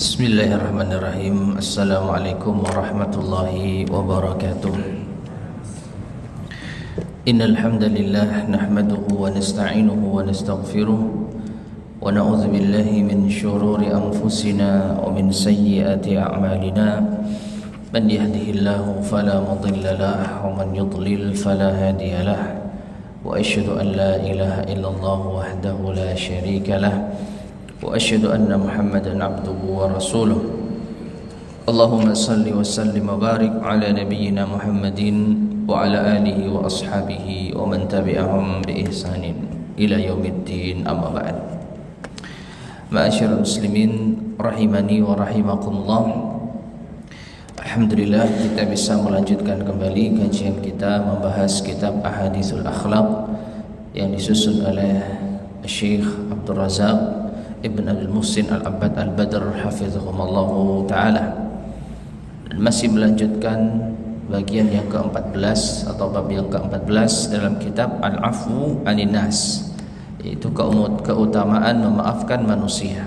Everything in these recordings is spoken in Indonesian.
Bismillahirrahmanirrahim. Assalamualaikum warahmatullahi wabarakatuh. Innal hamdalillah nahmaduhu wa nasta'inuhu wa nastaghfiruh wa na'udzu billahi min shururi anfusina wa min sayyiati a'malina. Man yahdihillahu fala mudilla lahu wa man yudlil fala hadiya lahu. Wa asyhadu an la ilaha illallah wahdahu la syarika lahu wa asyhadu anna Muhammadan abduhu wa rasuluh. Allahumma salli wa sallim wa barik ala nabiyyina Muhammadin wa ala alihi wa ashabihi wa man tabi'ahum bi ihsanin ila yaumiddin, amma ba'd. Ma'asyiral muslimin rahimani wa rahimakumullah. Alhamdulillah kita bisa melanjutkan kembali kajian kita membahas kitab Ahaditsul Akhlaq yang disusun oleh Syekh Abdul Razak Ibn Abdul Muhsin Al-Abbad Al-Badr Hafizahumullah Ta'ala. Dan masih melanjutkan bagian yang ke-14 atau bab yang ke-14 dalam kitab Al-Afwu Anin Nas, yaitu keutamaan memaafkan manusia.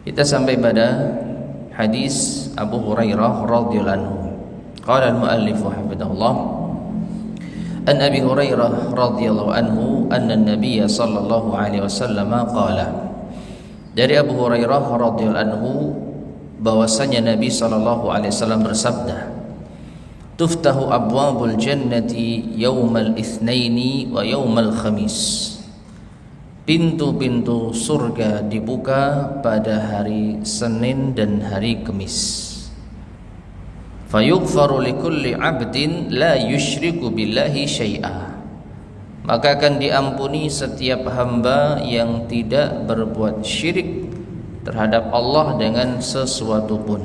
Kita sampai pada hadis Abu Hurairah radhiyallahu anhu. Qala al-muallif hafizahullah, an Abi Hurairah radhiyallahu anhu anna an-nabiy sallallahu alaihi wasallam qala, dari Abu Hurairah radhiyallahu anhu bahwasanya Nabi sallallahu alaihi wasallam bersabda, tuftahu abwabul jannati yaumal itsnaini wa yaumal khamis. Pintu-pintu surga dibuka pada hari Senin dan hari Kamis. Fayughfaru likulli 'abdin la yusyriku billahi syai'a. Maka akan diampuni setiap hamba yang tidak berbuat syirik terhadap Allah dengan sesuatu pun.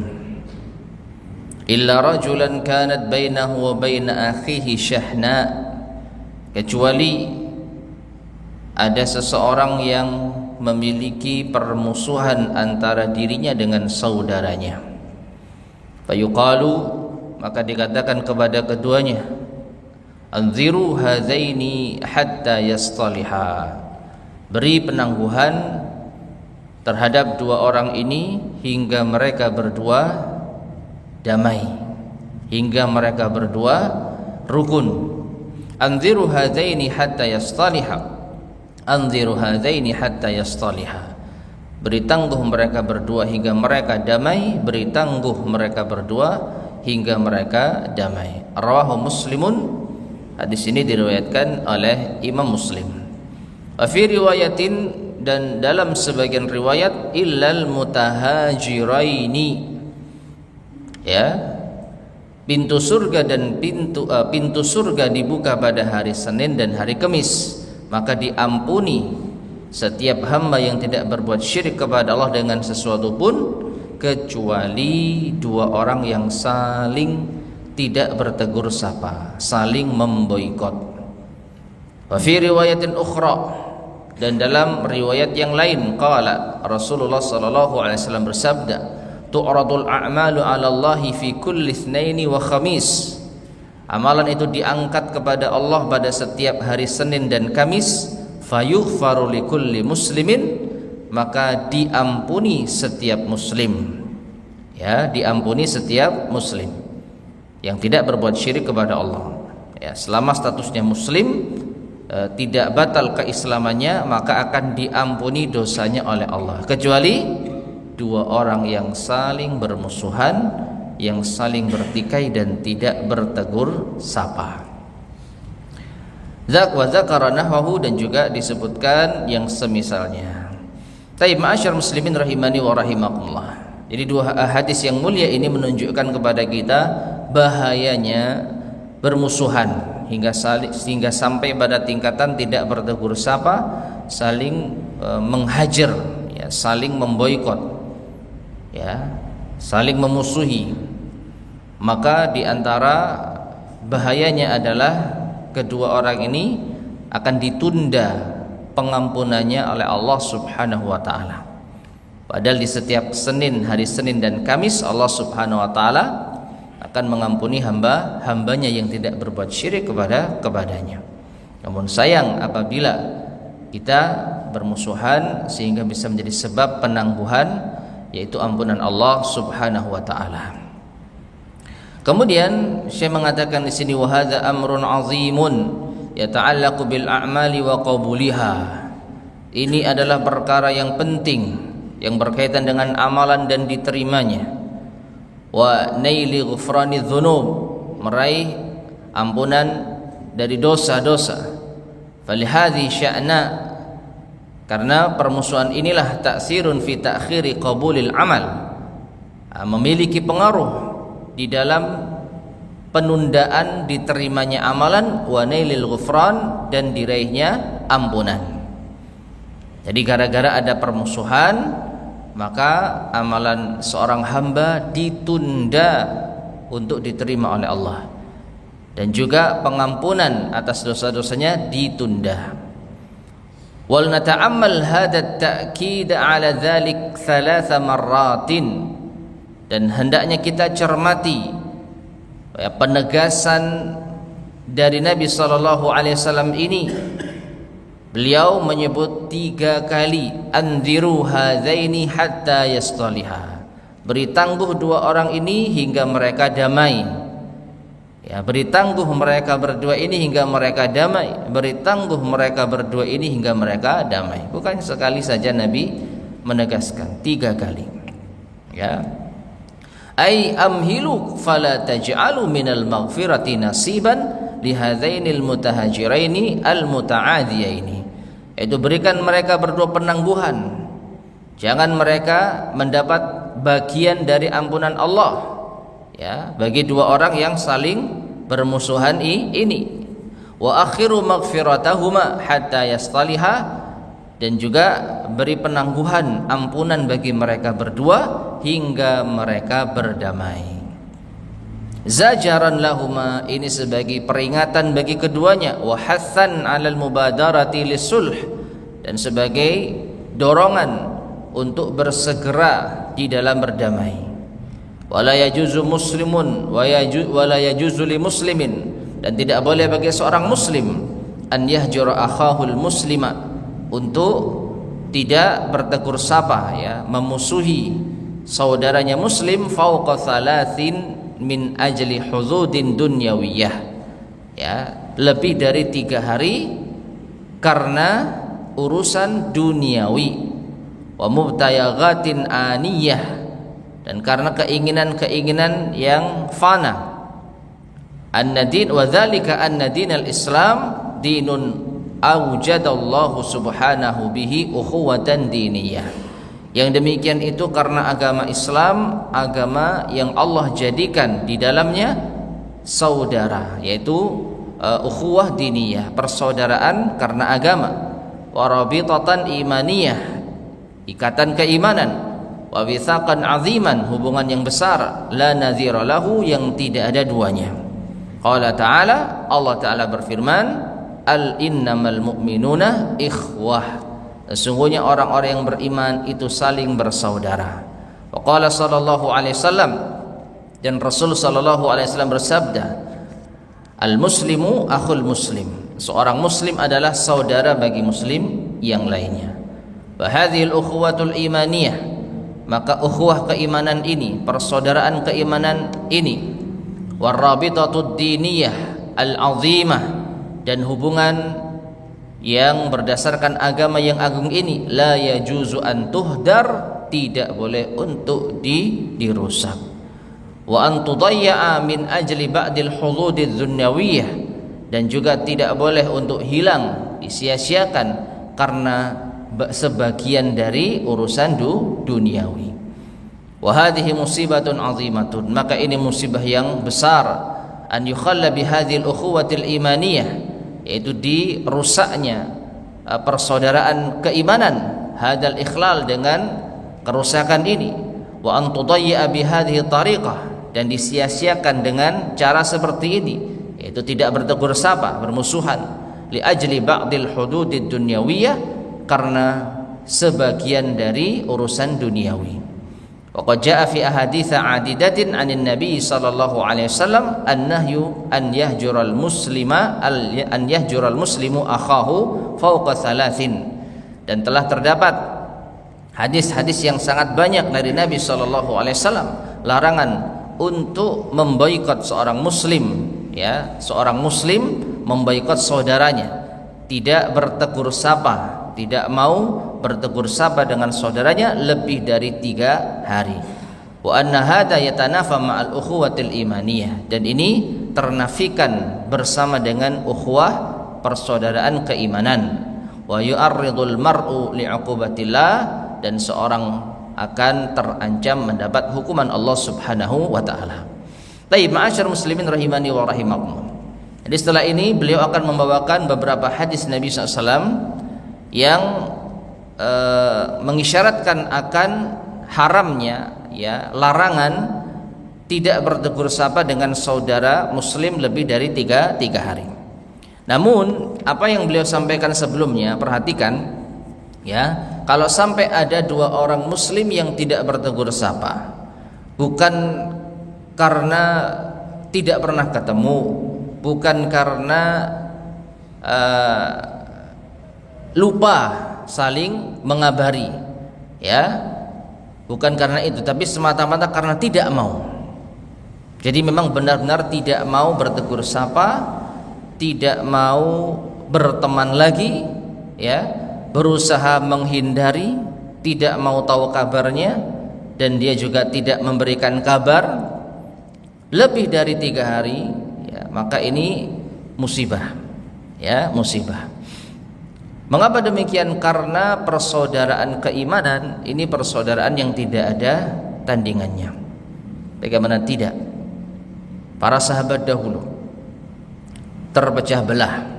Illa rajulan kanat bainahu wa baina akhihi syahna, kecuali ada seseorang yang memiliki permusuhan antara dirinya dengan saudaranya. Fayuqalu, maka dikatakan kepada keduanya, anziru hadzaini hatta yastaliha. Beri penangguhan terhadap dua orang ini hingga mereka berdua damai, hingga mereka berdua rukun. Anziru hadzaini hatta yastaliha. Anziru hadzaini hatta yastaliha. Beri tangguh mereka berdua hingga mereka damai, beri tangguh mereka berdua hingga mereka damai. Rawahu Muslimun. Hadis ini diriwayatkan oleh Imam Muslim. Wa fi riwayatin, dan dalam sebagian riwayat, illal mutahajiraini, ya, pintu surga dan pintu surga dibuka pada hari Senin dan hari Kamis, maka diampuni setiap hamba yang tidak berbuat syirik kepada Allah dengan sesuatu pun, kecuali dua orang yang saling tidak bertegur sapa, saling memboikot. Wa fi riwayatin ukhra, dan dalam riwayat yang lain, qala Rasulullah sallallahu alaihi wasallam bersabda, tu'radul a'malu 'ala Allahi fi kulli itsnaini wa khamis. Amalan itu diangkat kepada Allah pada setiap hari Senin dan Kamis. Fayughfaru likulli muslimin, maka diampuni setiap muslim, ya, diampuni setiap muslim yang tidak berbuat syirik kepada Allah, ya, selama statusnya muslim, tidak batal keislamannya, maka akan diampuni dosanya oleh Allah, kecuali dua orang yang saling bermusuhan, yang saling bertikai dan tidak bertegur sapa. Zak wa zakara nahwahu, dan juga disebutkan yang semisalnya. Taib ma'asyar muslimin rahimani wa rahimakumullah. Jadi dua hadis yang mulia ini menunjukkan kepada kita bahayanya bermusuhan hingga sampai pada tingkatan tidak bertegur sapa, saling menghajar, ya, saling memboikot, ya, saling memusuhi. Maka diantara bahayanya adalah kedua orang ini akan ditunda pengampunannya oleh Allah Subhanahu wa taala. Padahal di setiap Senin, hari Senin dan Kamis, Allah Subhanahu wa taala akan mengampuni hambanya yang tidak berbuat syirik kepadanya. Namun sayang apabila kita bermusuhan sehingga bisa menjadi sebab penangguhan yaitu ampunan Allah Subhanahu wa taala. Kemudian Syekh mengatakan di sini wa hadza amrun 'azimun yata'allaqu bil a'mali wa qabuliha. Ini adalah perkara yang penting yang berkaitan dengan amalan dan diterimanya. Wa naili ghufrani dzunub, meraih ampunan dari dosa-dosa. Falihadzi sya'na, karena permusuhan inilah taksirun fi ta'khiri qabulil amal, memiliki pengaruh di dalam penundaan diterimanya amalan, wa nailil ghufran, dan diraihnya ampunan. Jadi gara-gara ada permusuhan, maka amalan seorang hamba ditunda untuk diterima oleh Allah, dan juga pengampunan atas dosa-dosanya ditunda. Wal nata'ammal hadha at-ta'kid 'ala dzalik 3 marratin, dan hendaknya kita cermati penegasan dari Nabi sallallahu alaihi wasallam ini. Beliau menyebut 3 kali, anziru hadzaini hatta yastaliha, beri tangguh 2 orang ini hingga mereka damai. Ya, beri tangguh mereka berdua ini hingga mereka damai. Beri tangguh mereka berdua ini hingga mereka damai. Bukan sekali saja Nabi menegaskan, 3 kali. Ya. Ai amhilu fala taj'alu minal maghfirati nasiban lihadzainil mutahajiraini almutaadiyaini. Itu berikan mereka berdua penangguhan, jangan mereka mendapat bagian dari ampunan Allah, ya, bagi 2 orang yang saling bermusuhan ini. Wa akhiru maghfiratahuma hatta yastaliha, dan juga beri penangguhan ampunan bagi mereka berdua hingga mereka berdamai. Zajaran lahuma, ini sebagai peringatan bagi keduanya, wa hassan 'alal mubadarati lisulh, dan sebagai dorongan untuk bersegera di dalam berdamai. Wala yajuzu muslimun wala yajuzu li muslimin, dan tidak boleh bagi seorang muslim an yahjura akhahul muslima, untuk tidak bertegur sapa, ya, memusuhi saudaranya muslim, fauqa 3 min ajli huzudin dunyawiyah, ya, lebih dari 3 hari karena urusan duniawi, wa mubtayagatin aniyah, dan karena keinginan-keinginan yang fana. An-nadin wa dzalika anna dinal Islam dinun awjadallahu subhanahu bihi ukhuwatan diniyah. Yang demikian itu karena agama Islam, agama yang Allah jadikan di dalamnya saudara, yaitu ukhuwah diniyah, persaudaraan karena agama. Wa rabitatan imaniyah, ikatan keimanan. Wa withaqan aziman, hubungan yang besar, la nadhira lahu, yang tidak ada duanya. Qala ta'ala, Allah Ta'ala berfirman, al innamal mu'minuna ikhwah, sesungguhnya orang-orang yang beriman itu saling bersaudara. Wa qala sallallahu alaihi wasallam, dan Rasul sallallahu alaihi wasallam bersabda, al muslimu akhul muslim, seorang muslim adalah saudara bagi muslim yang lainnya. Wa hadhil ukhuwatul imaniyah, maka ukhuwah keimanan ini, persaudaraan keimanan ini, warabitatud diniyah al-azimah, dan hubungan yang berdasarkan agama yang agung ini, la yajuzu an tuhdar, tidak boleh untuk dirusak. Wa an tudayya'a min ajli ba'dil hududidz dunyawiyah, dan juga tidak boleh untuk hilang, disia-siakan karena sebagian dari urusan duniawi. Wa hadhihi musibatun 'azimatun, maka ini musibah yang besar, an yukhalla bi hadhil ukhuwatil imaniyah, yaitu dirusaknya persaudaraan keimanan, hadal ikhlal, dengan kerusakan ini. Wa an tudayya bi hadhihi tariqah, dan disia-siakan dengan cara seperti ini, yaitu tidak bertegur sapa, bermusuhan, li ajli ba'dil hududid dunyawiyah, karena sebagian dari urusan duniawi. Wa qad jaa'a fi ahadits 'adidatin 'anil nabi sallallahu alaihi wasallam an-nahyu an yahjural muslimu akhahu fawqa 3, dan telah terdapat hadis-hadis yang sangat banyak dari Nabi Shallallahu Alaihi Wasallam, larangan untuk memboikot seorang muslim, ya, seorang muslim memboikot saudaranya, tidak bertegur sapa, tidak mau bertegur sapa dengan saudaranya lebih dari 3 hari. Wa anna hadza yatanafa ma'al ukhuwatil imaniyah, dan ini ternafikan bersama dengan ukhuwah persaudaraan keimanan. Wa yu'arridul mar'u li'uqubatillah, dan seorang akan terancam mendapat hukuman Allah Subhanahu wa taala. Baik, ma'asyar muslimin rahimani wa rahimakumullah. Jadi setelah ini beliau akan membawakan beberapa hadis Nabi SAW yang mengisyaratkan akan haramnya, ya, larangan tidak bertegur sapa dengan saudara muslim lebih dari 3 hari. Namun apa yang beliau sampaikan sebelumnya, perhatikan, ya, kalau sampai ada 2 orang muslim yang tidak bertegur sapa, bukan karena tidak pernah ketemu, bukan karena lupa saling mengabari, ya, bukan karena itu, tapi semata-mata karena tidak mau. Jadi memang benar-benar tidak mau bertegur sapa, tidak mau berteman lagi, ya, berusaha menghindari, tidak mau tahu kabarnya, dan dia juga tidak memberikan kabar lebih dari 3 hari, ya, maka ini musibah, ya, musibah. Mengapa demikian? Karena persaudaraan keimanan ini persaudaraan yang tidak ada tandingannya. Bagaimana tidak? Para sahabat dahulu terpecah belah.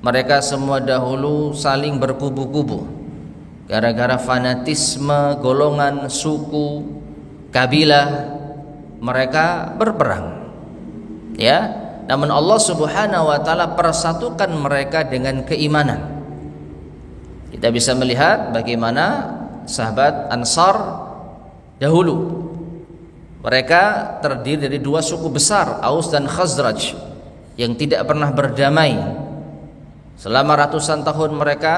Mereka semua dahulu saling berkubu-kubu gara-gara fanatisme golongan, suku, kabilah. Mereka berperang, ya. Namun Allah Subhanahu wa taala persatukan mereka dengan keimanan. Kita bisa melihat bagaimana sahabat Ansar dahulu. Mereka terdiri dari 2 suku besar, Aus dan Khazraj, yang tidak pernah berdamai. Selama ratusan tahun mereka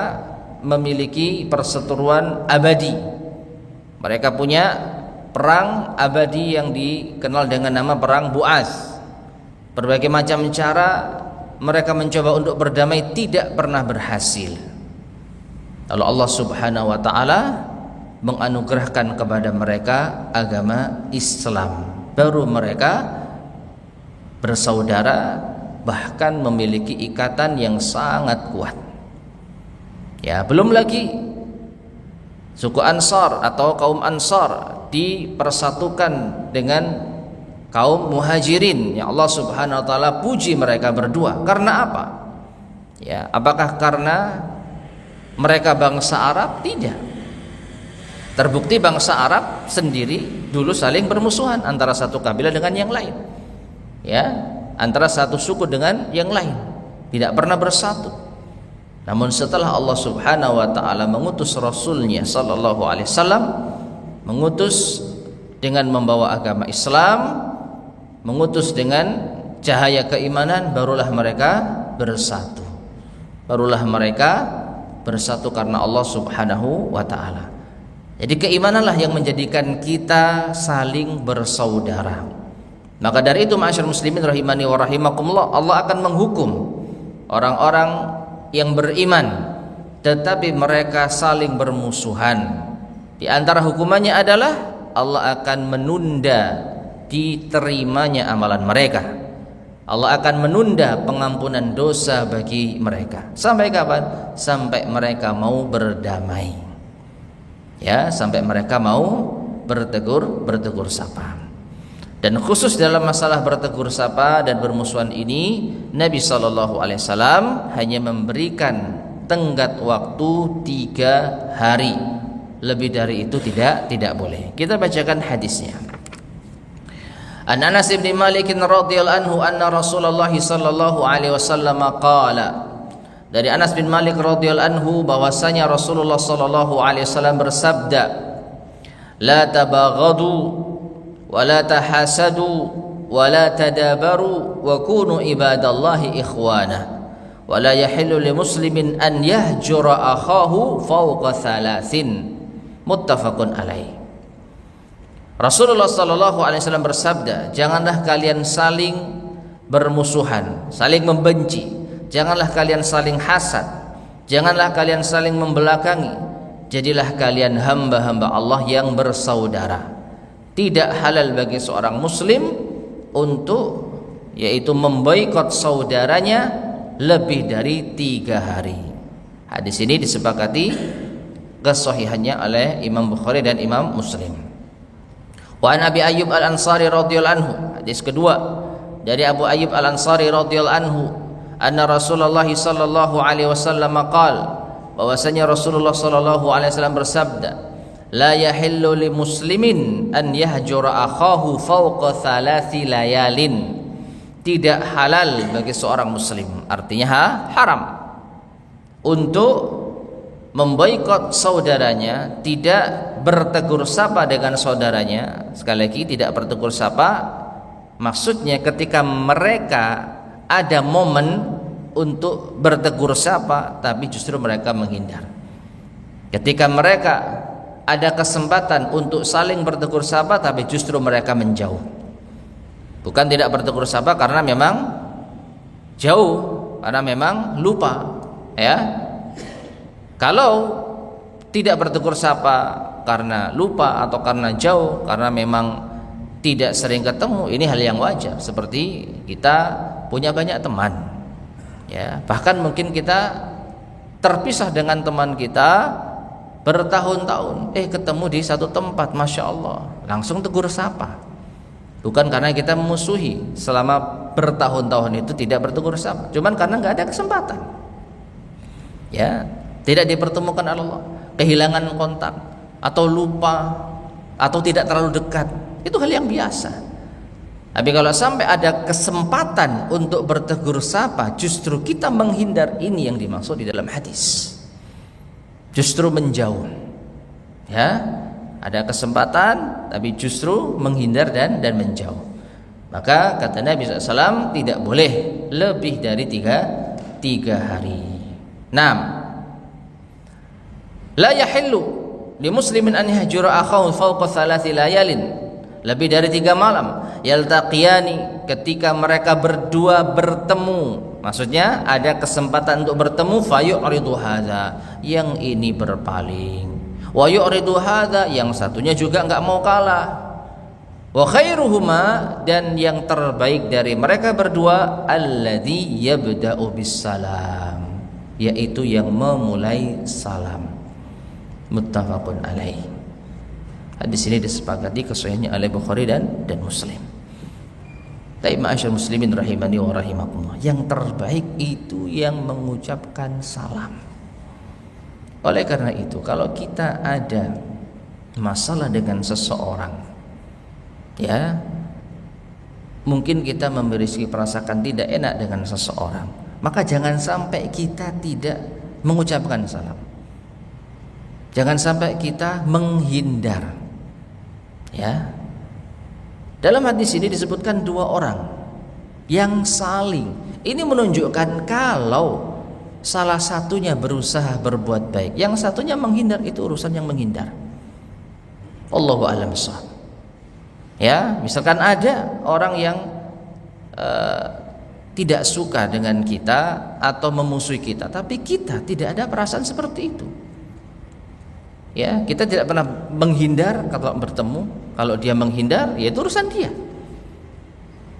memiliki perseteruan abadi. Mereka punya perang abadi yang dikenal dengan nama perang Bu'az. Berbagai macam cara mereka mencoba untuk berdamai, tidak pernah berhasil. Lalu Allah Subhanahu wa taala menganugerahkan kepada mereka agama Islam. Baru mereka bersaudara, bahkan memiliki ikatan yang sangat kuat. Ya, belum lagi suku Ansar atau kaum Ansar dipersatukan dengan kaum Muhajirin yang Allah Subhanahu wa taala puji mereka berdua. Karena apa? Ya, apakah karena mereka bangsa Arab? Tidak. Terbukti bangsa Arab sendiri dulu saling bermusuhan antara satu kabilah dengan yang lain, ya, antara satu suku dengan yang lain, tidak pernah bersatu. Namun setelah Allah Subhanahu wa taala mengutus Rasulnya sallallahu alaihi wasallam, mengutus dengan membawa agama Islam, mengutus dengan cahaya keimanan, barulah mereka bersatu. Barulah mereka bersatu karena Allah Subhanahu wa taala. Jadi keimananlah yang menjadikan kita saling bersaudara. Maka dari itu ma'asyar muslimin rahimani wa rahimakumullah, Allah akan menghukum orang-orang yang beriman tetapi mereka saling bermusuhan. Di antara hukumannya adalah Allah akan menunda diterimanya amalan mereka. Allah akan menunda pengampunan dosa bagi mereka. Sampai kapan? Sampai mereka mau berdamai. Ya, sampai mereka mau bertegur sapa. Dan khusus dalam masalah bertegur sapa dan bermusuhan ini, Nabi SAW hanya memberikan tenggat waktu 3 hari. Lebih dari itu tidak boleh. Kita bacakan hadisnya. An Anas bin Malik radhiyallahu anhu anna Rasulullah sallallahu alaihi wasallam qala. Dari Anas bin Malik radhiyallahu anhu bahwasanya Rasulullah sallallahu alaihi wasallam bersabda, "La tabaghadu wa la tahasadu wa la tadabaru wa kunu ibadallahi ikhwana wa la yahillu li muslimin an yahjura akhahu fawqa thalathin Muttafaqun alaih. Rasulullah sallallahu alaihi wasallam bersabda, janganlah kalian saling bermusuhan, saling membenci, janganlah kalian saling hasad, janganlah kalian saling membelakangi, jadilah kalian hamba-hamba Allah yang bersaudara. Tidak halal bagi seorang muslim untuk yaitu memboikot saudaranya lebih dari 3 hari. Hadis ini disepakati kesahihannya oleh Imam Bukhari dan Imam Muslim. Wa an Abi Ayyub Al-Ansari radhiyallahu anhu, hadis kedua dari Abu Ayyub Al-Ansari radhiyallahu anhu, anna Rasulullah sallallahu alaihi wasallam qala, bahwasanya Rasulullah sallallahu alaihi wasallam bersabda, la yahillu li muslimin an yahjura akhahu fawqa 3 layalin. Tidak halal bagi seorang muslim, artinya haram untuk memboikot saudaranya, tidak bertegur sapa dengan saudaranya. Sekali lagi, tidak bertegur sapa maksudnya ketika mereka ada momen untuk bertegur sapa tapi justru mereka menghindar. Ketika mereka ada kesempatan untuk saling bertegur sapa tapi justru mereka menjauh. Bukan tidak bertegur sapa karena memang jauh, karena memang lupa, ya. Kalau tidak bertegur sapa karena lupa atau karena jauh, karena memang tidak sering ketemu, ini hal yang wajar. Seperti kita punya banyak teman, ya, bahkan mungkin kita terpisah dengan teman kita bertahun-tahun, ketemu di satu tempat, masya Allah, langsung tegur sapa. Bukan karena kita memusuhi selama bertahun-tahun itu tidak bertegur sapa, cuman karena nggak ada kesempatan, ya, tidak dipertemukan Allah, kehilangan kontak atau lupa atau tidak terlalu dekat, itu hal yang biasa. Tapi kalau sampai ada kesempatan untuk bertegur sapa justru kita menghindar, ini yang dimaksud di dalam hadis, justru menjauh, ya. Ada kesempatan tapi justru menghindar dan menjauh. Maka kata Nabi SAW, tidak boleh lebih dari 3 hari. 6. La yahillu li muslimin an yahjura akhahu fawqa 3 layalin. Lebih dari 3 malam. Yaltaqiyani, ketika mereka berdua bertemu. Maksudnya ada kesempatan untuk bertemu, fayu'ridu hadza, yang ini berpaling. Wa yu'ridu hadza, yang satunya juga enggak mau kalah. Wa khairuhuma, dan yang terbaik dari mereka berdua, alladzi yabda'u bis-salam, yaitu yang memulai salam. Muttafaqun alaih. Hadis ini disepakati kesahihannya oleh Bukhari dan Muslim. Tapi ma'asyar muslimin rahimani wa rahimakumullah, yang terbaik itu yang mengucapkan salam. Oleh karena itu, kalau kita ada masalah dengan seseorang, ya, mungkin kita memiliki perasaan tidak enak dengan seseorang, maka jangan sampai kita tidak mengucapkan salam. Jangan sampai kita menghindar, ya. Dalam hadis ini disebutkan 2 orang yang saling. Ini menunjukkan kalau salah satunya berusaha berbuat baik, yang satunya menghindar, itu urusan yang menghindar. Allahu a'lam bishawab. Ya, misalkan ada orang yang tidak suka dengan kita atau memusuhi kita, tapi kita tidak ada perasaan seperti itu. Ya, kita tidak pernah menghindar kalau bertemu. Kalau dia menghindar, ya itu urusan dia.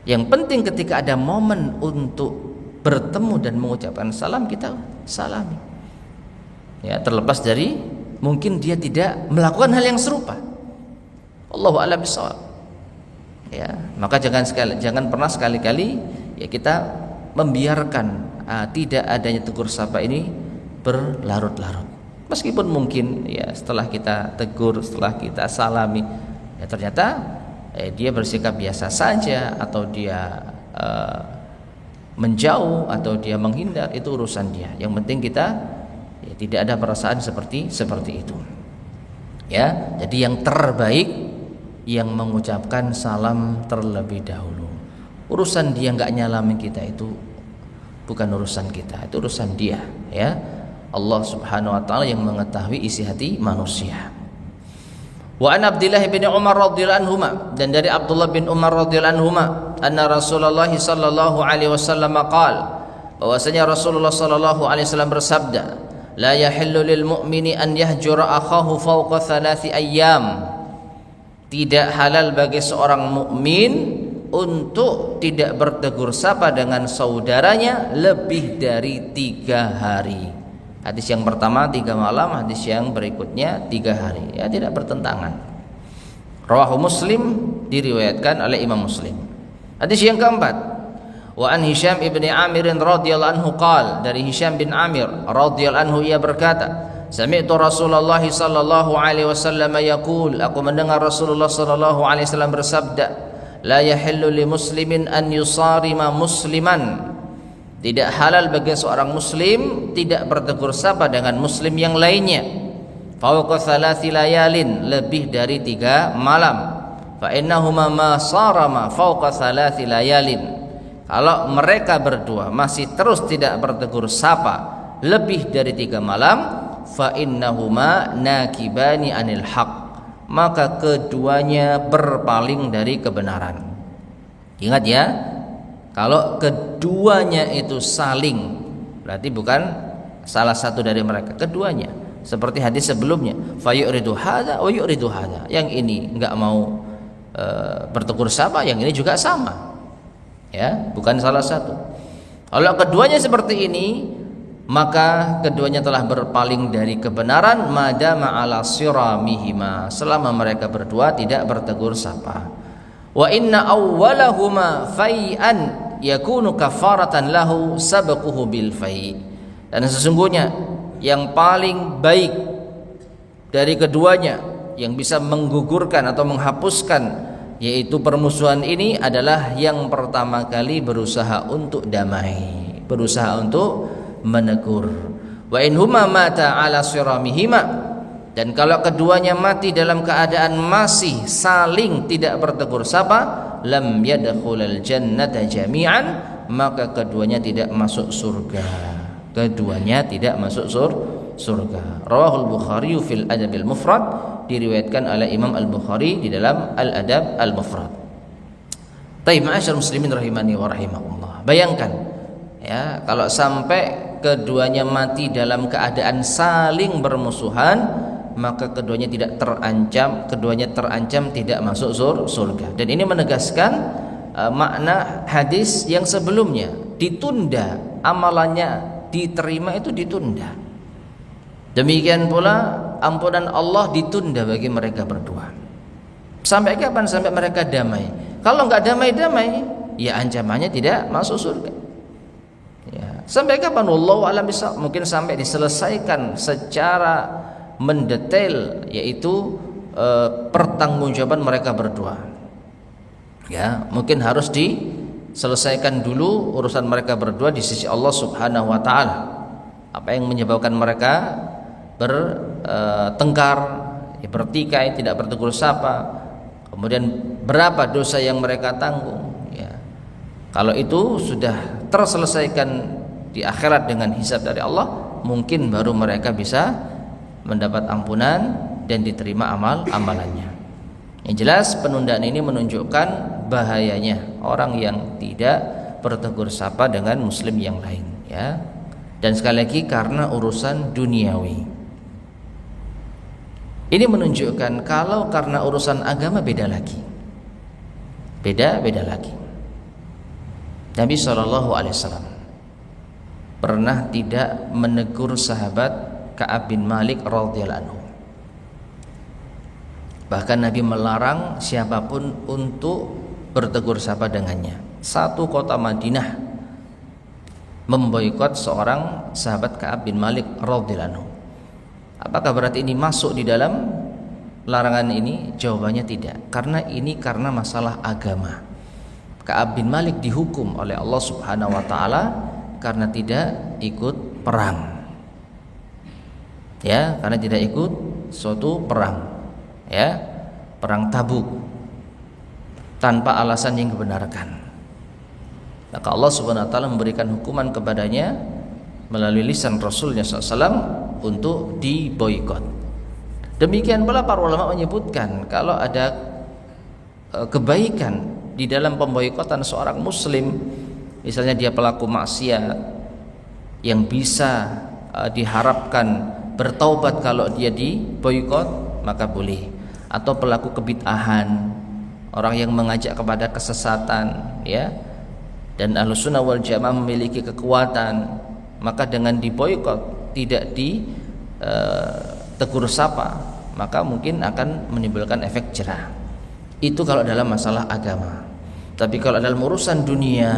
Yang penting ketika ada momen untuk bertemu dan mengucapkan salam, kita salami. Ya, terlepas dari mungkin dia tidak melakukan hal yang serupa. Allahu a'lam bishawab. Ya, maka jangan pernah sekali-kali ya kita membiarkan tidak adanya tegur sapa ini berlarut-larut. Meskipun mungkin ya setelah kita tegur, setelah kita salami, ya ternyata dia bersikap biasa saja, atau dia menjauh, atau dia menghindar, itu urusan dia. Yang penting kita ya, tidak ada perasaan seperti itu. Ya, jadi yang terbaik yang mengucapkan salam terlebih dahulu. Urusan dia nggak nyalamin kita itu bukan urusan kita, itu urusan dia. Ya, Allah Subhanahu Wa Taala yang mengetahui isi hati manusia. Wa an Abdullah bin Umar radhiyallahu anhuma, dan dari Abdullah bin Umar radhiyallahu anhuma, anna Rasulullah sallallahu alaihi wasallam qala, bahwasanya Rasulullah sallallahu alaihi wasallam bersabda, la yahillu lil mu'mini an yahjura akhahu fawqa 3 ayyam. Tidak halal bagi seorang mukmin untuk tidak bertegur sapa dengan saudaranya lebih dari 3 hari. Hadis yang pertama 3 malam, hadis yang berikutnya 3 hari. Ya, tidak bertentangan. Rawahu Muslim, diriwayatkan oleh Imam Muslim. Hadis yang keempat, wa an Hisham ibn Amir radhiyallahu anhu qala, dari Hisham bin Amir radhiyallahu anhu ia berkata, sami'tu Rasulullah sallallahu alaihi wasallam yaqul, aku mendengar Rasulullah sallallahu alaihi wasallam bersabda, la yahillu li muslimin an yusarima musliman. Tidak halal bagi seorang muslim tidak bertegur sapa dengan muslim yang lainnya fawqa 3 layalin, lebih dari 3 malam. Fa innahuma ma sarama fawqa 3 layalin. Kalau mereka berdua masih terus tidak bertegur sapa lebih dari 3 malam, fa innahuma nakibani anil haq, maka keduanya berpaling dari kebenaran. Ingat ya, kalau keduanya itu saling, berarti bukan salah satu dari mereka, keduanya. Seperti hadis sebelumnya, fayuridu hadza wa yuridu hadza. Yang ini enggak mau bertegur sapa, yang ini juga sama. Ya, bukan salah satu. Kalau keduanya seperti ini, maka keduanya telah berpaling dari kebenaran, madama ala siramihima, selama mereka berdua tidak bertegur sapa. Wa inna awwalahuma fai'an yakunu kafaratan lahu sabquhu bil fai'. Dan sesungguhnya yang paling baik dari keduanya yang bisa menggugurkan atau menghapuskan yaitu permusuhan ini adalah yang pertama kali berusaha untuk damai, berusaha untuk menegur. Wa in huma mata ala siramihima, dan kalau keduanya mati dalam keadaan masih saling tidak bertegur sapa, lam yadkhulul jannata jami'an, maka keduanya tidak masuk surga. Keduanya tidak masuk surga. Rawahul Bukhari fil Adabil Mufrad, diriwayatkan oleh Imam Al-Bukhari di dalam Al-Adab Al-Mufrad. Taib, ma'asyar muslimin rahimani wa rahimakumullah. Bayangkan ya, kalau sampai keduanya mati dalam keadaan saling bermusuhan, maka keduanya terancam tidak masuk surga. Dan ini menegaskan makna hadis yang sebelumnya, ditunda amalannya, diterima itu ditunda. Demikian pula ampunan Allah ditunda bagi mereka berdua. Sampai kapan? Sampai mereka damai. Kalau enggak damai-damai, ya ancamannya tidak masuk surga. Ya, sampai kapan? Wallahu a'lam bishawab. Mungkin sampai diselesaikan secara mendetail, yaitu pertanggungjawaban mereka berdua. Ya, mungkin harus diselesaikan dulu urusan mereka berdua di sisi Allah Subhanahu wa taala. Apa yang menyebabkan mereka bertengkar, bertikai, tidak bertegur sapa, kemudian berapa dosa yang mereka tanggung, ya. Kalau itu sudah terselesaikan di akhirat dengan hisab dari Allah, mungkin baru mereka bisa mendapat ampunan dan diterima amalannya. Yang jelas penundaan ini menunjukkan bahayanya orang yang tidak bertegur sapa dengan muslim yang lain, ya. Dan sekali lagi karena urusan duniawi. Ini menunjukkan kalau karena urusan agama beda lagi. Beda lagi. Nabi SAW pernah tidak menegur sahabat Ka'ab bin Malik radhiyallahu anhu. Bahkan Nabi melarang siapapun untuk bertegur sapa dengannya. Satu kota Madinah memboikot seorang sahabat Ka'ab bin Malik radhiyallahu anhu. Apakah berarti ini masuk di dalam larangan ini? Jawabannya tidak. Karena ini karena masalah agama. Ka'ab bin Malik dihukum oleh Allah Subhanahu wa taala karena tidak ikut perang. Ya, karena tidak ikut suatu perang, ya, perang Tabuk, tanpa alasan yang dibenarkan. Maka Allah Subhanahu wa taala memberikan hukuman kepadanya melalui lisan Rasulnya SAW untuk diboikot. Demikian pula para ulama menyebutkan kalau ada kebaikan di dalam pemboikotan seorang muslim, misalnya dia pelaku maksiat yang bisa diharapkan bertaubat kalau dia diboikot, maka boleh. Atau pelaku kebid'ahan, orang yang mengajak kepada kesesatan, ya, dan Ahlussunnah wal Jamaah memiliki kekuatan, maka dengan diboikot, tidak ditegur sapa, maka mungkin akan menimbulkan efek jerah. Itu kalau dalam masalah agama. Tapi kalau dalam urusan dunia,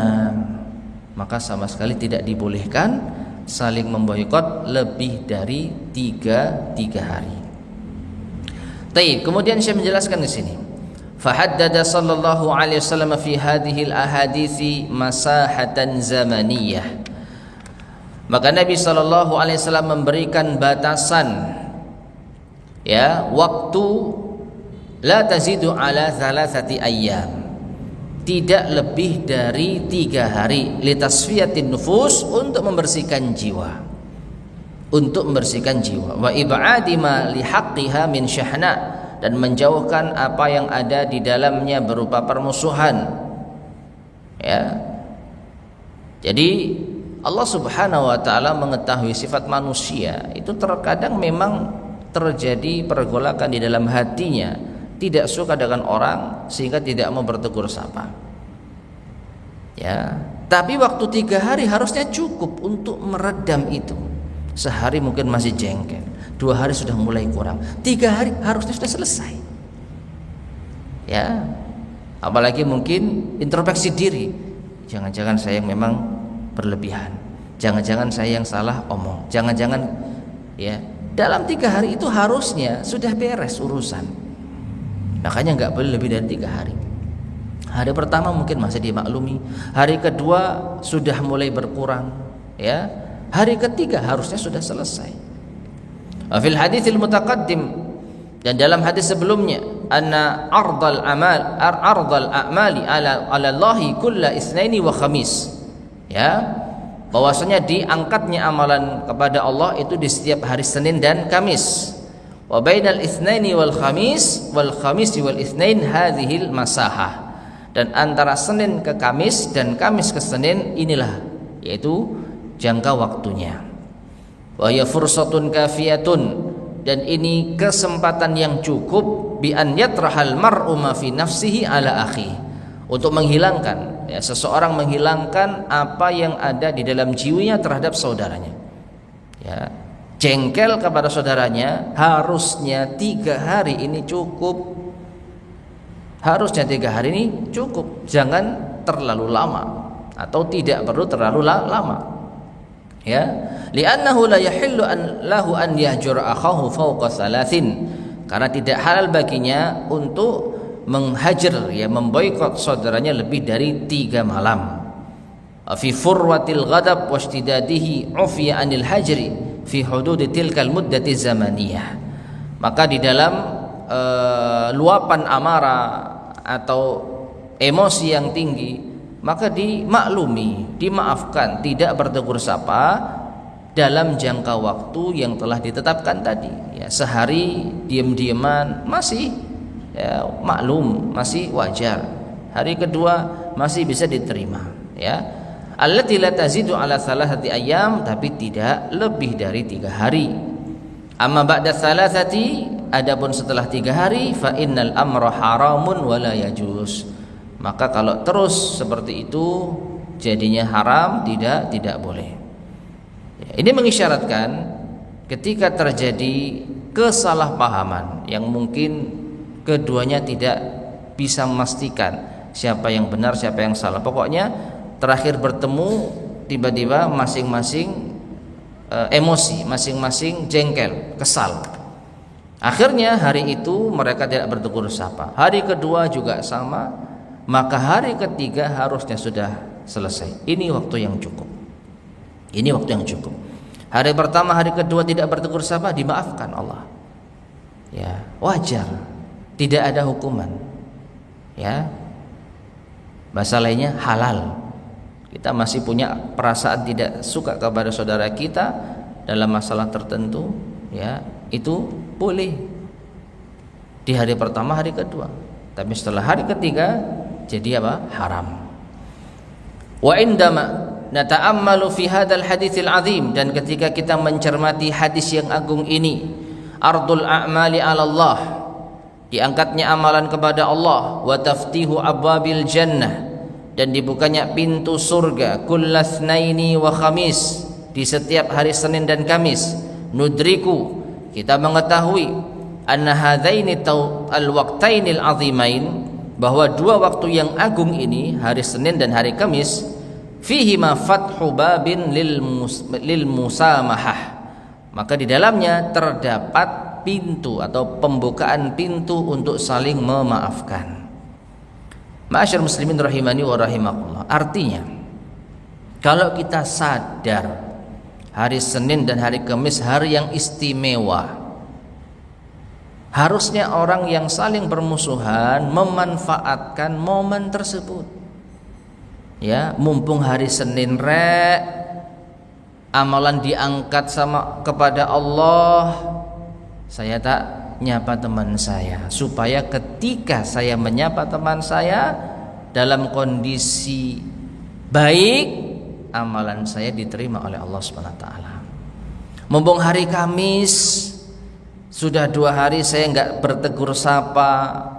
maka sama sekali tidak dibolehkan saling memboikot lebih dari tiga hari. Taib. Kemudian saya menjelaskan di sini. Fahaddada sallallahu alaihi wasallam fi hadhihi al-ahadithi masahatan zamaniyah. Maka Nabi sallallahu alaihi wasallam memberikan batasan, ya, waktu la tazidu ala thalathati ayyam. Tidak lebih dari 3 hari, litasfiyatin nufus, untuk membersihkan jiwa. Wa ib'adi ma lihaqqiha min syahna, dan menjauhkan apa yang ada di dalamnya berupa permusuhan. Ya. Jadi Allah Subhanahu wa taala mengetahui sifat manusia itu terkadang memang terjadi pergolakan di dalam hatinya, tidak suka dengan orang sehingga tidak mau bertegur sapa. Ya, tapi waktu 3 hari harusnya cukup untuk meredam itu. Sehari mungkin masih jengkel, 2 hari sudah mulai kurang, 3 hari harusnya sudah selesai. Ya, apalagi mungkin introspeksi diri. Jangan-jangan saya yang memang berlebihan, jangan-jangan saya yang salah omong, jangan-jangan, ya, dalam 3 hari itu harusnya sudah beres urusan. Makanya nggak boleh lebih dari 3 hari. Hari pertama mungkin masih dimaklumi, hari kedua sudah mulai berkurang, ya. Hari ketiga harusnya sudah selesai. Fil haditsil mutaqaddim, dan dalam hadis sebelumnya, anna ardal a'mali ala Allahi kulla itsnaini wa khamis. Ya, bahwasanya diangkatnya amalan kepada Allah itu di setiap hari Senin dan Kamis. Wa bainal itsnaini wal khamis wal khamisi wal itsnain hadhil masahah. Dan antara Senin ke Kamis dan Kamis ke Senin inilah, yaitu jangka waktunya. Wa ya fursatun kafiyatun, dan ini kesempatan yang cukup, bi an yatrahal mar'u ma fi nafsihi ala akhi, untuk menghilangkan, ya, seseorang menghilangkan apa yang ada di dalam jiwanya terhadap saudaranya. Ya, jengkel kepada saudaranya harusnya 3 hari ini cukup. Harusnya 3 hari ini cukup, jangan terlalu lama, atau tidak perlu terlalu lama. Ya, li'annahu la yahillu an lahu an yahjura akhahu fawqa 3, karena tidak halal baginya untuk menghajar, ya, memboikot saudaranya lebih dari 3 malam. Fi furwatil ghadab washtidadihi ufiya anil hajri fi hudud tilkal muddati zamaniyah. Maka di dalam luapan amarah atau emosi yang tinggi, maka dimaklumi, dimaafkan, tidak bertegur sapa dalam jangka waktu yang telah ditetapkan tadi. Ya, sehari diam-diaman masih, ya, maklum, masih wajar. Hari kedua masih bisa diterima. Ya, allati la tazidu ala thalathati ayyam, tapi tidak lebih dari 3 hari. Amma ba'da thalathati, adapun setelah 3 hari, fa innal amra haramun wa la yajuz. Maka kalau terus seperti itu jadinya haram, tidak boleh. Ya, ini mengisyaratkan ketika terjadi kesalahpahaman yang mungkin keduanya tidak bisa memastikan siapa yang benar, siapa yang salah. Pokoknya terakhir bertemu tiba-tiba masing-masing emosi, masing-masing jengkel, kesal. Akhirnya hari itu mereka tidak bertegur sapa. Hari kedua juga sama, maka hari ketiga harusnya sudah selesai. Ini waktu yang cukup. Ini waktu yang cukup. Hari pertama, hari kedua tidak bertegur sapa, dimaafkan Allah. Ya, wajar. Tidak ada hukuman. Ya. Bahasa lainnya halal. Kita masih punya perasaan tidak suka kepada saudara kita dalam masalah tertentu, ya, itu boleh di hari pertama, hari kedua, tapi setelah hari ketiga jadi apa? Haram. Wa indama nata'ammalu fi hadzal haditsil azim, dan ketika kita mencermati hadis yang agung ini, ardul a'mali 'ala Allah, diangkatnya amalan kepada Allah, wa taftihu abwabil jannah, dan dibukanya pintu surga, kullatsnaini wa khamis, di setiap hari Senin dan Kamis, nudriku, kita mengetahui, anna hadzaini al-waqtainil azimain, bahwa dua waktu yang agung ini, hari Senin dan hari Kamis, fihi ma fathu babin lil musamahah, maka di dalamnya terdapat pintu atau pembukaan pintu untuk saling memaafkan. Ma'asyar muslimin rahimani wa rahimakumullah. Artinya, kalau kita sadar hari Senin dan hari Kamis hari yang istimewa, harusnya orang yang saling bermusuhan memanfaatkan momen tersebut. Ya, mumpung hari Senin amalan diangkat kepada Allah, saya tak nyapa teman saya, supaya ketika saya menyapa teman saya dalam kondisi baik, amalan saya diterima oleh Allah Subhanahu wa taala. Mumpung hari Kamis, sudah 2 hari saya enggak bertegur sapa.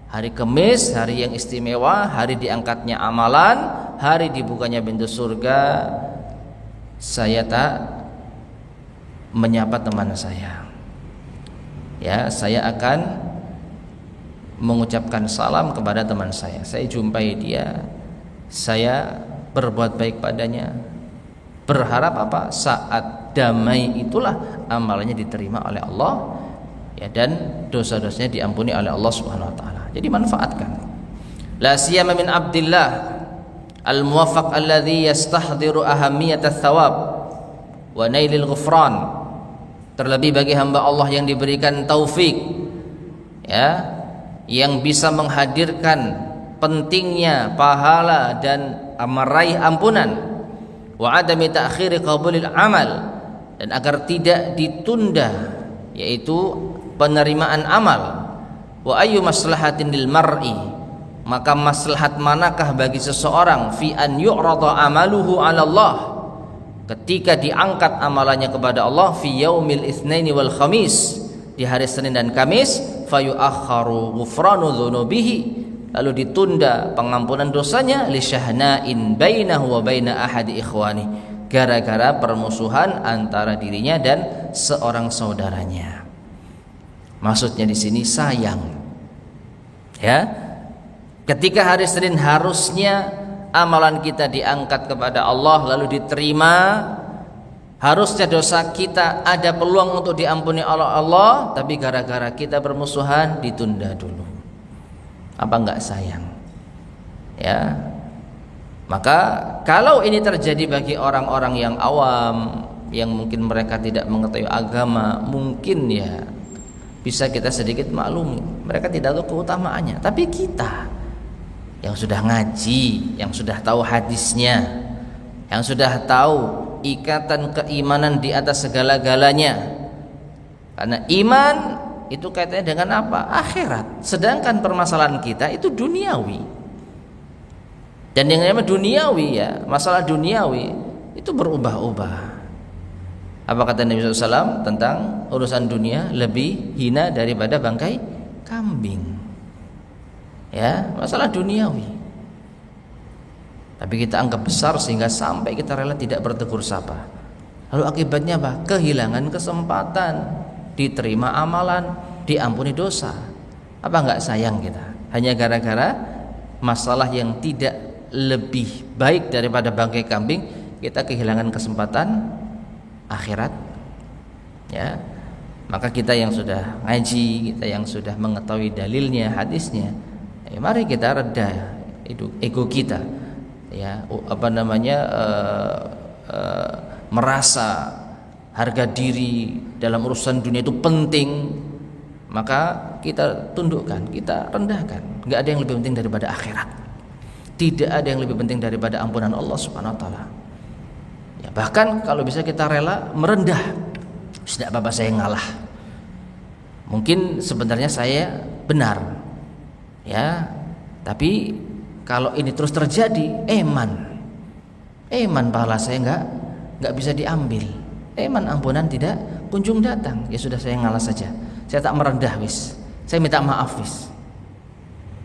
Hari Kamis, hari yang istimewa, hari diangkatnya amalan, hari dibukanya pintu surga, saya tak menyapa teman saya. Ya, saya akan mengucapkan salam kepada teman saya. Saya jumpai dia, saya berbuat baik padanya, berharap apa? Saat damai itulah amalannya diterima oleh Allah, ya, dan dosa-dosanya diampuni oleh Allah Subhanahu wa taala. Jadi manfaatkan. La siyama min abdillah al-muwaffaq alladhi yastahdhiru ahamiyat ats-thawab wa nailil ghufran. Terlebih bagi hamba Allah yang diberikan taufik, ya, yang bisa menghadirkan pentingnya pahala dan meraih ampunan, wa adami ta'khiri qabulil amal, dan agar tidak ditunda yaitu penerimaan amal. Wa ayyu maslahatin lil mar'i, maka maslahat manakah bagi seseorang fi an yu'rada amaluhu 'ala Allah, ketika diangkat amalannya kepada Allah, fi yaumil itsnaini wal khamis, di hari Senin dan Kamis, fayu'akharu ghufranu dzunubihi, lalu ditunda pengampunan dosanya, li syahna'in bainahu wa baina ahadi ikhwani, gara-gara permusuhan antara dirinya dan seorang saudaranya. Maksudnya di sini sayang, ya, ketika hari Senin harusnya amalan kita diangkat kepada Allah lalu diterima, harusnya dosa kita ada peluang untuk diampuni oleh Allah, tapi gara-gara kita bermusuhan ditunda dulu. Apa enggak sayang? Ya, maka kalau ini terjadi bagi orang-orang yang awam, yang mungkin mereka tidak mengetahui agama, mungkin ya bisa kita sedikit maklumi, mereka tidak tahu keutamaannya. Tapi kita yang sudah ngaji, yang sudah tahu hadisnya, yang sudah tahu ikatan keimanan di atas segala-galanya, karena iman itu kaitannya dengan apa? Akhirat. Sedangkan permasalahan kita itu duniawi, dan yang namanya duniawi, ya, masalah duniawi itu berubah-ubah. Apa kata Nabi SAW tentang urusan dunia? Lebih hina daripada bangkai kambing. Ya, masalah duniawi. Tapi kita anggap besar sehingga sampai kita rela tidak bertegur sapa. Lalu akibatnya apa? Kehilangan kesempatan diterima amalan, diampuni dosa. Apa enggak sayang kita? Hanya gara-gara masalah yang tidak lebih baik daripada bangkai kambing, kita kehilangan kesempatan akhirat. Ya, maka kita yang sudah ngaji, kita yang sudah mengetahui dalilnya, hadisnya, ya, mari kita reda ego kita, ya, merasa harga diri dalam urusan dunia itu penting, maka kita tundukkan, kita rendahkan. Enggak ada yang lebih penting daripada akhirat. Tidak ada yang lebih penting daripada ampunan Allah Subhanahu wa taala. Ya, bahkan kalau bisa kita rela merendah, tidak apa-apa saya ngalah, Mungkin sebenarnya saya benar, ya, tapi kalau ini terus terjadi, eman pahala saya nggak bisa diambil, ampunan tidak kunjung datang. Ya sudah, saya ngalah saja, saya tak merendah wis, saya minta maaf wis.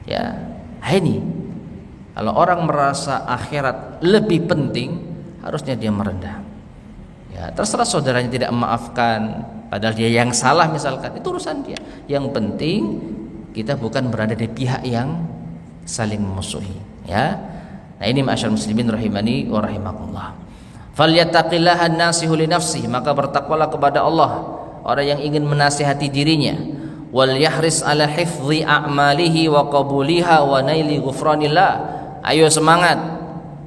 Ya, ini kalau orang merasa akhirat lebih penting, harusnya dia merendah. Ya, terserah saudaranya tidak memaafkan, padahal dia yang salah misalkan, itu urusan dia. Yang penting kita bukan berada di pihak yang saling memusuhi. Ya, nah ini ma'asyar muslimin rahimani wa rahimakumullah. Falyattaqillaha an-nasihu li nafsihi, maka bertakwalah kepada Allah orang yang ingin menasihati dirinya. Wal yahris ala hifdzi a'malihi wa qabuliha wa naili ghufranillah. Ayo semangat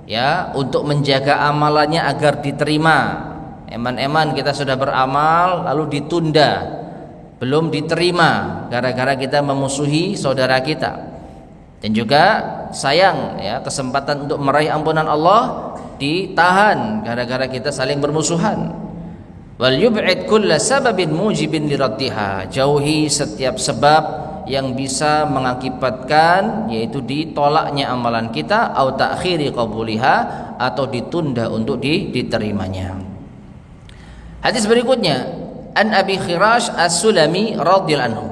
ya untuk menjaga amalannya agar diterima. Eman-eman kita sudah beramal lalu ditunda, belum diterima gara-gara kita memusuhi saudara kita. Dan juga sayang ya, kesempatan untuk meraih ampunan Allah ditahan gara-gara kita saling bermusuhan. Wal yub'id kulla sababin mujibin liraddiha, jauhi setiap sebab yang bisa mengakibatkan yaitu ditolaknya amalan kita, au ta'khiri qabuliha, atau ditunda untuk diterimanya. Hadis berikutnya, an Abi Khirash As-Sulami radhiyallahu anhu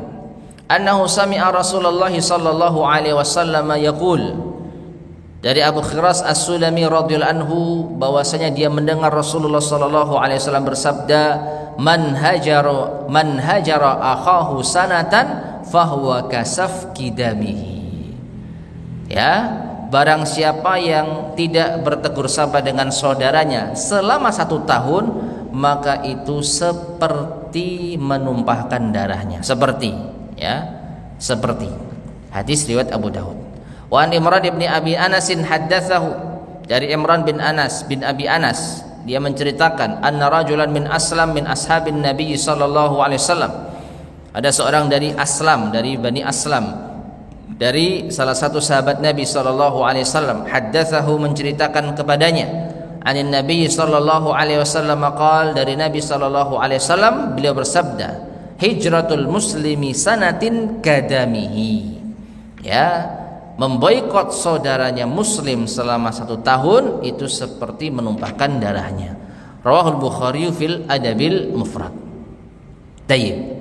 annahu sami'a Rasulullah sallallahu alaihi wasallam yaqul, dari Abu Khirash As-Sulami radhiyallahu anhu bahwasanya dia mendengar Rasulullah sallallahu alaihi wasallam bersabda, man hajara akhahu sanatan fahuwa kasafki damihi. Ya, barang siapa yang tidak bertegur sapa dengan saudaranya selama 1 tahun, maka itu seperti menumpahkan darahnya. Seperti hadis riwayat Abu Daud. Wa an Imran bin Abi Anas haddatsahu, dari Imran bin Abi Anas, dia menceritakan, anna rajulan min Aslam min ashabin Nabi sallallahu alaihi wasallam, ada seorang dari Aslam, dari Bani Aslam, dari salah satu sahabat Nabi sallallahu alaihi wasallam, haddatsahu menceritakan kepadanya, anin Nabi sallallahu alaihi wasallam qala, dari Nabi sallallahu alaihi wasallam beliau bersabda, hijratul muslimi sanatin kadamihi. Ya, memboikot saudaranya muslim selama 1 tahun itu seperti menumpahkan darahnya. Rawahul Bukhari fil Adabil Mufrad. Tayyib.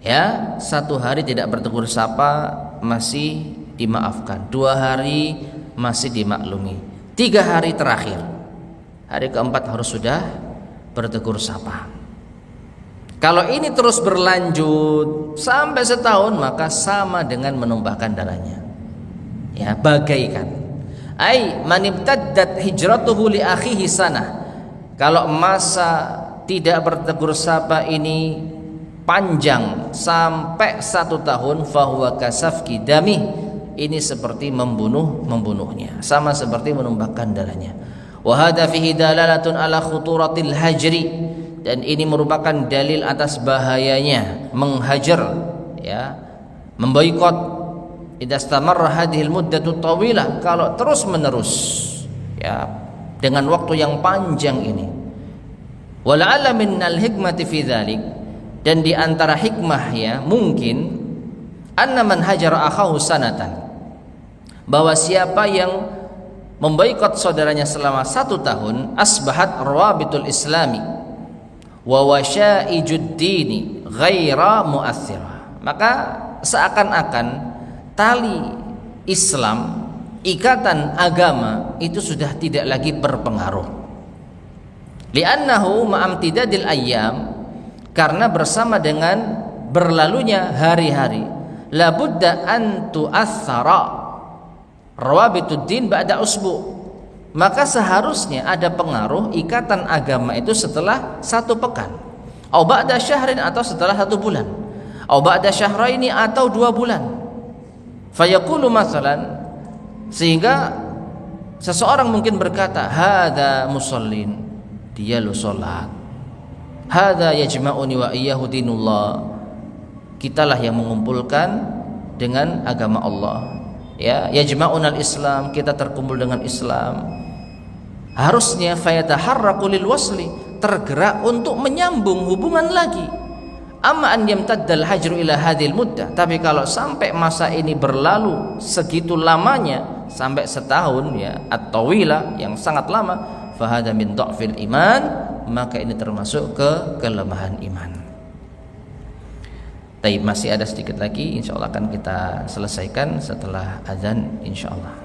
Ya, 1 hari tidak bertegur sapa masih dimaafkan, 2 hari masih dimaklumi, 3 hari terakhir, hari keempat harus sudah bertegur sapa. Kalau ini terus berlanjut sampai setahun, maka sama dengan menumpahkan darahnya. Ya, bagaikan man ibtaddat hijratuhu li akhihi sanah. Kalau masa tidak bertegur sapa ini panjang sampai 1 tahun, fahuwa kasafki damih, ini seperti membunuhnya, sama seperti menumpahkan darahnya. Wa hadza fihi dalalatun ala khuturatil hajri, dan ini merupakan dalil atas bahayanya menghajar, ya, memboikot. Idza istamarra hadhil muddatu tawilah, kalau terus menerus ya dengan waktu yang panjang ini. Wala'alla minnal hikmati fi dzalik, dan di antara hikmah ya mungkin anna man hajara akhahu sanatan, bahwa siapa yang memboikot saudaranya selama 1 tahun, asbahat rawabitul islami wa wasya'ijud dini ghaira mu'athirah, maka seakan-akan tali Islam, ikatan agama itu sudah tidak lagi berpengaruh. Li'annahu ma'amtidadil ayyam, karena bersama dengan berlalunya hari-hari, labudda an tu'athara rawabitud din ba'da usbu, maka seharusnya ada pengaruh ikatan agama itu setelah 1 pekan, au ba'da syahrin, atau setelah 1 bulan, au ba'da syahraini, atau 2 bulan. Fayaqulu masalan, sehingga seseorang mungkin berkata, hadza musallin, dia lu salat, hadza yajma'uni wa iyyahu dinullah, kitalah yang mengumpulkan dengan agama Allah, ya, yajma'unal Islam, kita terkumpul dengan Islam. Harusnya fayataharraqu lil wasli, tergerak untuk menyambung hubungan lagi. Amma an yamtaddal hajru ila hadhil muddah, tapi kalau sampai masa ini berlalu segitu lamanya, sampai setahun ya, at-tawila yang sangat lama, fahada min dha'fil iman, maka ini termasuk ke kelemahan iman. Tapi masih ada sedikit lagi, insyaallah akan kita selesaikan setelah azan insyaallah.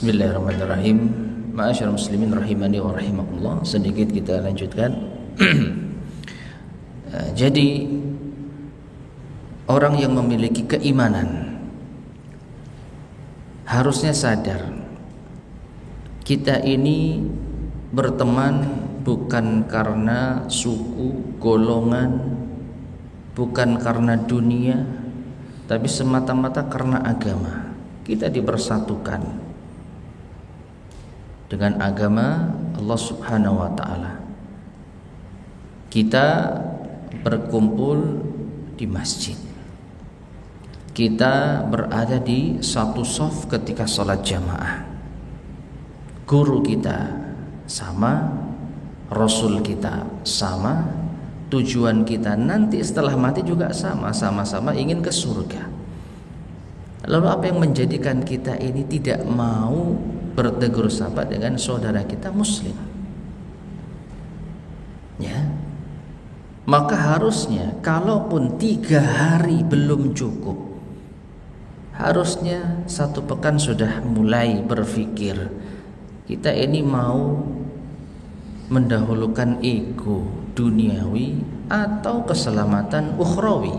Bismillahirrahmanirrahim. Ma'asyiral muslimin rahimani wa rahimakumullah. Sedikit kita lanjutkan. Jadi orang yang memiliki keimanan harusnya sadar kita ini berteman bukan karena suku, golongan, bukan karena dunia, tapi semata-mata karena agama. Kita dipersatukan dengan agama Allah Subhanahu wa taala. Kita berkumpul di masjid. Kita berada di satu shaf ketika sholat jamaah. Guru kita sama, Rasul kita sama, tujuan kita nanti setelah mati juga sama-sama ingin ke surga. Lalu apa yang menjadikan kita ini tidak mau bertegur sapa dengan saudara kita muslim? Ya, maka harusnya kalaupun 3 hari belum cukup, harusnya 1 pekan sudah mulai berpikir kita ini mau mendahulukan ego duniawi atau keselamatan ukhrawi.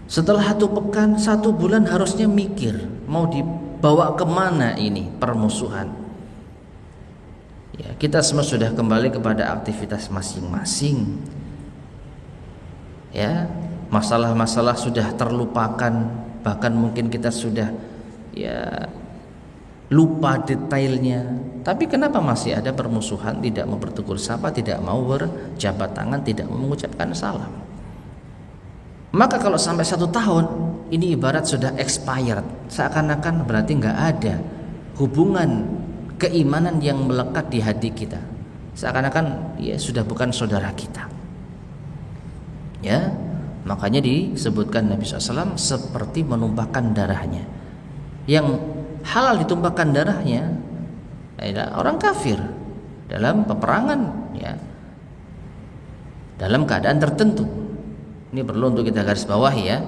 Setelah 1 pekan, 1 bulan harusnya mikir mau dibawa kemana ini permusuhan. Ya, kita semua sudah kembali kepada aktivitas masing-masing. Ya, masalah-masalah sudah terlupakan, bahkan mungkin kita sudah lupa detailnya. Tapi kenapa masih ada permusuhan, tidak mau bertegur sapa, tidak mau berjabat tangan, tidak mau mengucapkan salam? Maka kalau sampai 1 tahun, ini ibarat sudah expired, seakan-akan berarti nggak ada hubungan keimanan yang melekat di hati kita, seakan-akan ya sudah bukan saudara kita. Ya, makanya disebutkan Nabi SAW seperti menumpahkan darahnya. Yang halal ditumpahkan darahnya adalah orang kafir dalam peperangan, ya, dalam keadaan tertentu. Ini perlu untuk kita garis bawahi, ya.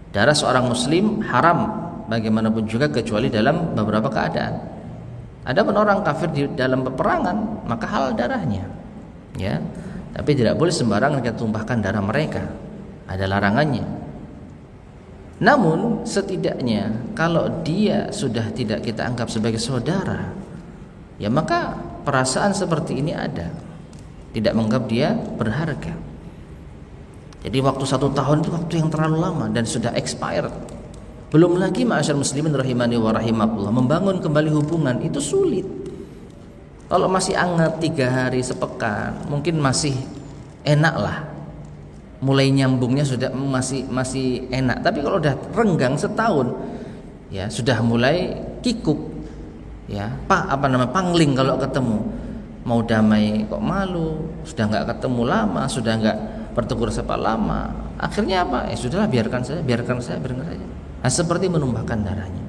Darah seorang muslim haram bagaimanapun juga kecuali dalam beberapa keadaan. Adapun orang kafir di dalam peperangan maka halal darahnya, ya. Tapi tidak boleh sembarangan kita tumpahkan darah mereka. Ada larangannya. Namun setidaknya kalau dia sudah tidak kita anggap sebagai saudara, ya maka perasaan seperti ini ada. Tidak menganggap dia berharga. Jadi waktu 1 tahun itu waktu yang terlalu lama dan sudah expired. Belum lagi ma'asyar muslimin rahimani wa rahimakumullah, membangun kembali hubungan itu sulit. Kalau masih anget 3 hari sepekan mungkin masih enak lah, mulai nyambungnya sudah masih enak. Tapi kalau udah renggang setahun, ya sudah mulai kikuk, ya pangling kalau ketemu. Mau damai kok malu, sudah nggak ketemu lama, sudah nggak bertegur sapa lama. Akhirnya apa? Sudahlah, biarkan saja. Nah, seperti menumpahkan darahnya.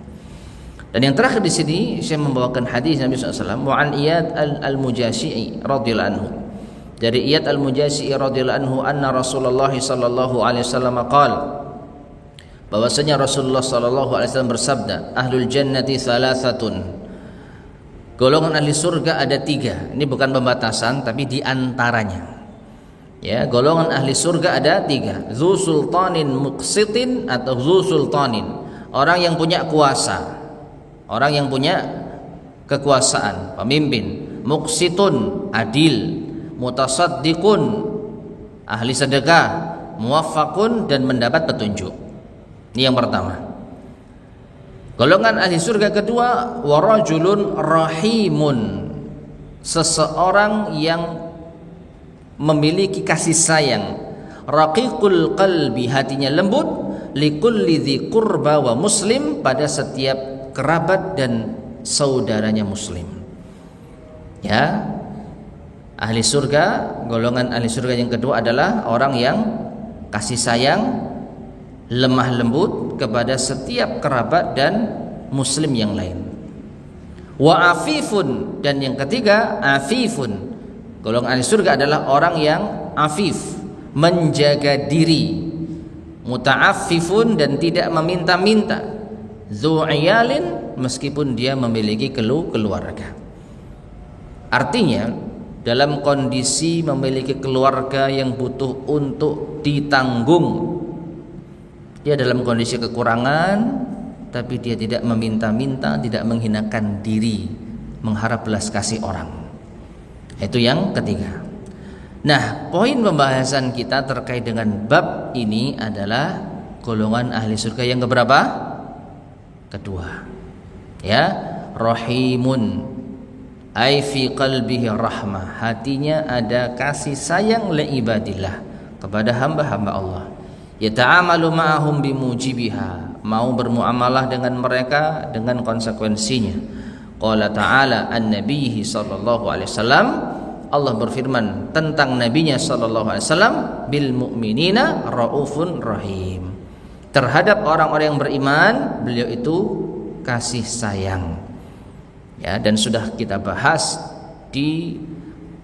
Dan yang terakhir di sini saya membawakan hadis Nabi SAW, wa an Iyad al-Mujashi'i radhiyallahu anhu. Dari Iyad al-Mujashi'i radhiyallahu anhu anna Rasulullah sallallahu alaihi wasallam qala, bahwasanya Rasulullah sallallahu alaihi wasallam bersabda, ahlul jannati thalathatun. Golongan ahli surga ada 3. Ini bukan pembatasan tapi di antaranya. Ya, golongan ahli surga ada 3. Dzu sultanin muqsitin atau dzu sultanin, orang yang punya kuasa, orang yang punya kekuasaan, pemimpin. Muqsitun, adil. Mutasaddiqun, ahli sedekah. Muwaffaqun, dan mendapat petunjuk. Ini yang pertama. Golongan ahli surga kedua, warajulun rahimun, seseorang yang memiliki kasih sayang. Raqiqul qalbi, hatinya lembut. Likulli dzi qurba wa muslim, pada setiap kerabat dan saudaranya muslim. Ya, ahli surga, golongan ahli surga yang kedua adalah orang yang kasih sayang, lemah lembut kepada setiap kerabat dan muslim yang lain. Wa afifun, dan yang ketiga afifun. Golongan ahli surga adalah orang yang afif, menjaga diri. Muta'affifun, dan tidak meminta-minta. Dzu'iyalin, meskipun dia memiliki keluarga. Artinya dalam kondisi memiliki keluarga yang butuh untuk ditanggung, dia dalam kondisi kekurangan, tapi dia tidak meminta-minta, tidak menghinakan diri, mengharap belas kasih orang. Itu yang ketiga. Nah, poin pembahasan kita terkait dengan bab ini adalah golongan ahli surga yang keberapa? Kedua. Ya, rahimun, ai fi qalbihi rahmah, hatinya ada kasih sayang li ibadillah, kepada hamba-hamba Allah. Yata'amalu ma'ahum bimujibiha, mau bermuamalah dengan mereka dengan konsekuensinya. Qala ta'ala an-nabiyhi sallallahu alaihi wasallam, Allah berfirman tentang nabinya sallallahu alaihi wasallam, bil mu'minina raufun rahim, terhadap orang-orang yang beriman beliau itu kasih sayang. Ya, dan sudah kita bahas di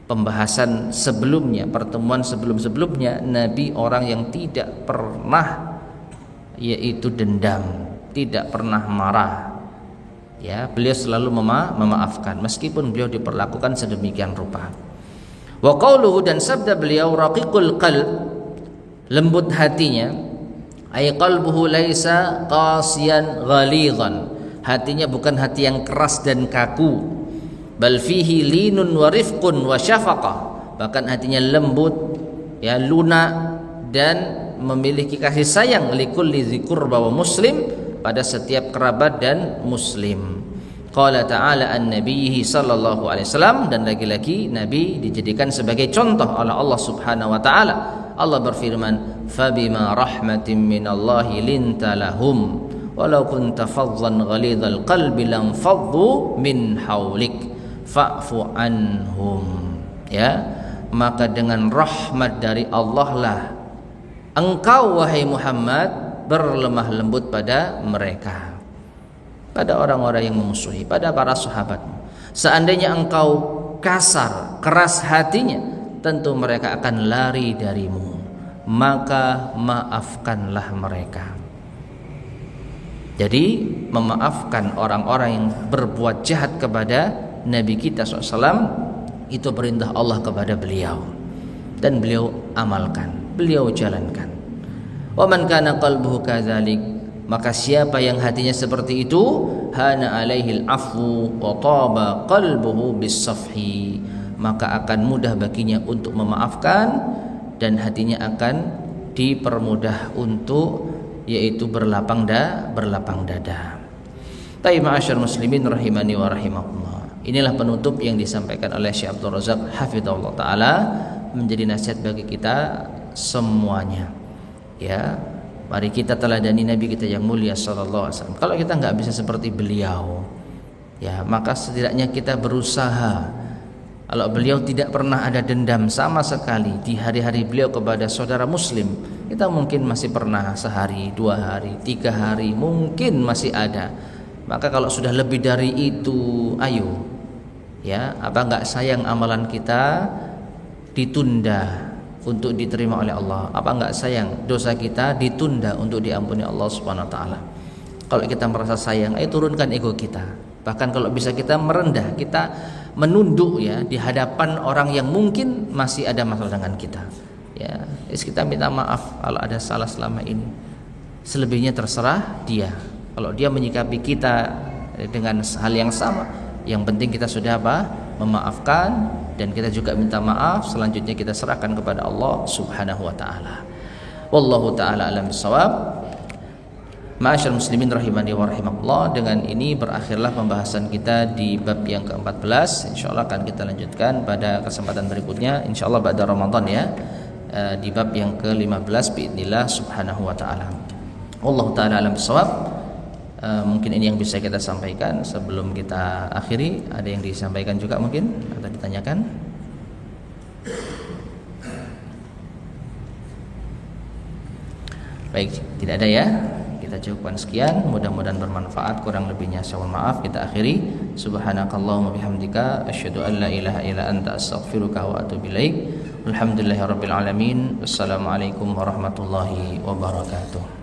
pembahasan sebelumnya, pertemuan sebelum-sebelumnya, Nabi orang yang tidak pernah yaitu dendam, tidak pernah marah, Ya, beliau selalu memaafkan meskipun beliau diperlakukan sedemikian rupa. Wa qauluhu, dan sabda beliau, raqiqul qalb, lembut hatinya, ay qalbuhu laisa qasiyan ghalidhan, hatinya bukan hati yang keras dan kaku, bal fihi linun wa rifqun wa syafaqah, bahkan hatinya lembut, ya, lunak, dan memiliki kasih sayang likulli dzi qurba wa muslim, pada setiap kerabat dan muslim. Qala ta'ala an nabiyhi sallallahu alaihi wasallam, dan lagi-lagi Nabi dijadikan sebagai contoh oleh Allah Subhanahu wa taala. Allah berfirman, fabima rahmatin minallahi linta lahum walau kunta faddan ghalidhal qalbi lam faddu min haulik fa'fu anhum. Ya, maka dengan rahmat dari Allah lah engkau wahai Muhammad berlemah lembut pada mereka, pada orang-orang yang memusuhi, pada para sahabatmu. Seandainya engkau kasar, keras hatinya, tentu mereka akan lari darimu, maka maafkanlah mereka. Jadi memaafkan orang-orang yang berbuat jahat kepada Nabi kita SAW, itu perintah Allah kepada beliau, dan beliau amalkan, beliau jalankan. Wa man kana qalbuhu kadzalik, maka siapa yang hatinya seperti itu, hana alaihil afu wa taba qalbuhu bis-safhi, maka akan mudah baginya untuk memaafkan, dan hatinya akan dipermudah untuk, yaitu berlapang dada. Taib ma'asyar muslimin rahimani wa rahimakumullah. Inilah penutup yang disampaikan oleh Syekh Abdul Razak hafizahullah taala, menjadi nasihat bagi kita semuanya. Ya, mari kita teladani Nabi kita yang mulia sallallahu alaihi wasallam. Kalau kita nggak bisa seperti beliau, ya, maka setidaknya kita berusaha. Kalau beliau tidak pernah ada dendam sama sekali di hari-hari beliau kepada saudara muslim, kita mungkin masih pernah sehari, 2 hari, 3 hari, mungkin masih ada. Maka kalau sudah lebih dari itu, ayo, ya, apa nggak sayang amalan kita ditunda untuk diterima oleh Allah? Apa enggak sayang dosa kita ditunda untuk diampuni Allah Subhanahu wa taala? Kalau kita merasa sayang, ayo turunkan ego kita. Bahkan kalau bisa kita merendah, kita menunduk, ya, di hadapan orang yang mungkin masih ada masalah dengan kita. Ya, kita minta maaf kalau ada salah selama ini. Selebihnya terserah dia. Kalau dia menyikapi kita dengan hal yang sama, yang penting kita sudah memaafkan, dan kita juga minta maaf. Selanjutnya kita serahkan kepada Allah Subhanahu wa taala. Wallahu taala alam bisawab. Ma'asyar muslimin rahimani wa rahimakumullah, dengan ini berakhirlah pembahasan kita di bab yang ke-14. Insyaallah akan kita lanjutkan pada kesempatan berikutnya, insyaallah ba'da Ramadan, ya, di bab yang ke-15 biidznillah subhanahu wa taala. Wallahu taala alam bisawab. Mungkin ini yang bisa kita sampaikan sebelum kita akhiri. Ada yang disampaikan juga mungkin atau ditanyakan? Baik, tidak ada, ya. Kita cukupkan sekian, mudah-mudahan bermanfaat. Kurang lebihnya saya mohon maaf. Kita akhiri. Subhanakallahumma bihamdika asyhadu an la ilaha illa anta astaghfiruka wa atubu ilaik. Alhamdulillahirabbil alamin. Wassalamualaikum warahmatullahi wabarakatuh.